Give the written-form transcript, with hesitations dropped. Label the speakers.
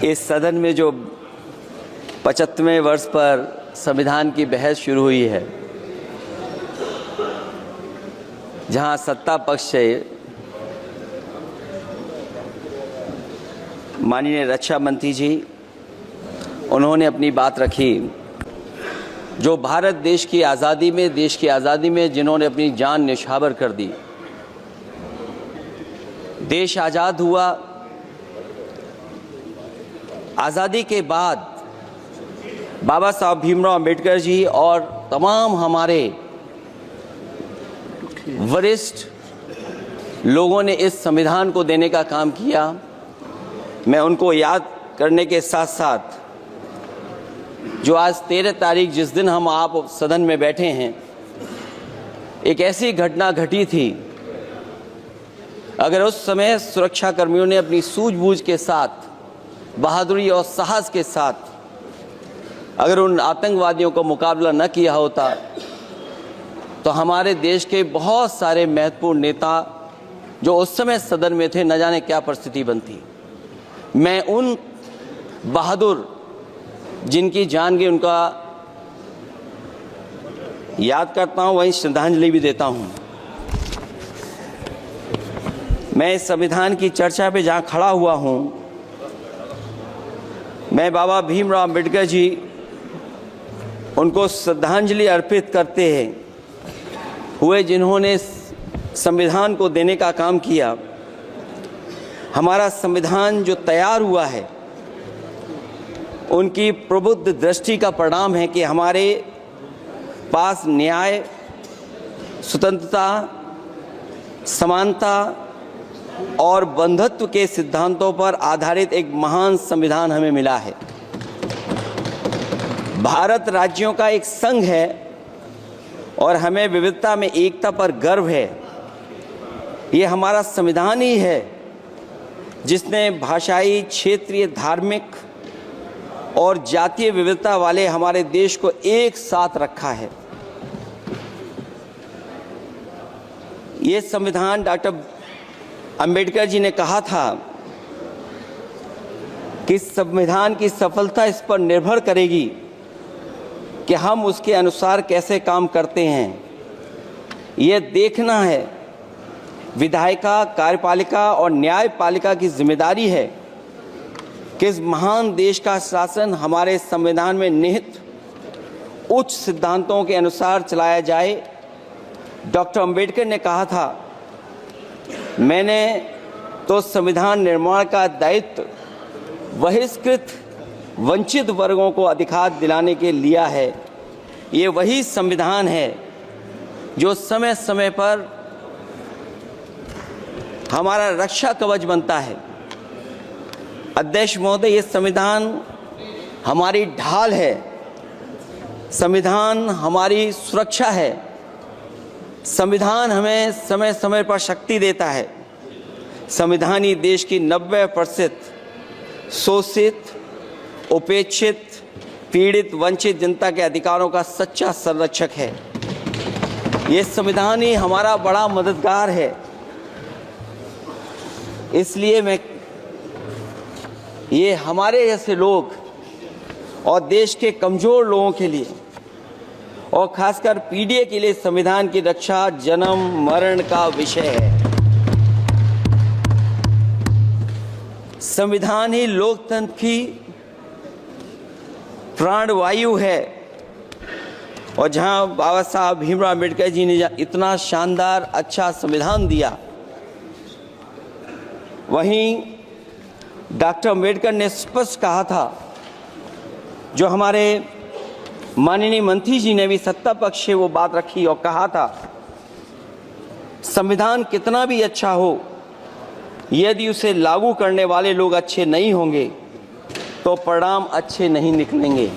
Speaker 1: इस सदन में जो 75वें वर्ष पर संविधान की बहस शुरू हुई है, जहां सत्ता पक्ष से माननीय रक्षा मंत्री जी उन्होंने अपनी बात रखी, जो भारत देश की आज़ादी में जिन्होंने अपनी जान न्यौछावर कर दी। देश आज़ाद हुआ, आज़ादी के बाद बाबा साहब भीमराव अंबेडकर जी और तमाम हमारे वरिष्ठ लोगों ने इस संविधान को देने का काम किया। मैं उनको याद करने के साथ साथ जो आज 13 तारीख जिस दिन हम आप सदन में बैठे हैं, एक ऐसी घटना घटी थी, अगर उस समय सुरक्षा कर्मियों ने अपनी सूझबूझ के साथ, बहादुरी और साहस के साथ अगर उन आतंकवादियों को मुकाबला न किया होता तो हमारे देश के बहुत सारे महत्वपूर्ण नेता जो उस समय सदन में थे, न जाने क्या परिस्थिति बनती। मैं उन बहादुर जिनकी जान गई उनका याद करता हूं, वहीं श्रद्धांजलि भी देता हूं। मैं इस संविधान की चर्चा पे जहां खड़ा हुआ हूं, मैं बाबा भीमराव अंबेडकर जी उनको श्रद्धांजलि अर्पित करते हुए जिन्होंने संविधान को देने का काम किया। हमारा संविधान जो तैयार हुआ है, उनकी प्रबुद्ध दृष्टि का परिणाम है कि हमारे पास न्याय, स्वतंत्रता, समानता और बंधुत्व के सिद्धांतों पर आधारित एक महान संविधान हमें मिला है। भारत राज्यों का एक संघ है और हमें विविधता में एकता पर गर्व है। ये हमारा संविधान ही है जिसने भाषाई, क्षेत्रीय, धार्मिक और जातीय विविधता वाले हमारे देश को एक साथ रखा है। ये संविधान डॉक्टर अंबेडकर जी ने कहा था कि संविधान की सफलता इस पर निर्भर करेगी कि हम उसके अनुसार कैसे काम करते हैं। ये देखना है, विधायिका, कार्यपालिका और न्यायपालिका की जिम्मेदारी है कि इस महान देश का शासन हमारे संविधान में निहित उच्च सिद्धांतों के अनुसार चलाया जाए। डॉक्टर अंबेडकर ने कहा था, मैंने तो संविधान निर्माण का दायित्व बहिष्कृत वंचित वर्गों को अधिकार दिलाने के लिया है। ये वही संविधान है जो समय समय पर हमारा रक्षा कवच बनता है। अध्यक्ष महोदय, ये संविधान हमारी ढाल है, संविधान हमारी सुरक्षा है, संविधान हमें समय समय पर शक्ति देता है। संविधान ही देश की 90% शोषित, उपेक्षित, पीड़ित, वंचित जनता के अधिकारों का सच्चा संरक्षक है। ये संविधान ही हमारा बड़ा मददगार है। इसलिए ये हमारे जैसे लोग और देश के कमज़ोर लोगों के लिए और खासकर पीढ़ी के लिए संविधान की रक्षा जन्म मरण का विषय है। संविधान ही लोकतंत्र की प्राणवायु है और जहां बाबा साहब भीमराव अंबेडकर जी ने इतना शानदार अच्छा संविधान दिया, वहीं डॉक्टर अंबेडकर ने स्पष्ट कहा था, जो हमारे माननीय मंत्री जी ने भी सत्ता पक्ष से वो बात रखी और कहा था, संविधान कितना भी अच्छा हो, यदि उसे लागू करने वाले लोग अच्छे नहीं होंगे तो परिणाम अच्छे नहीं निकलेंगे।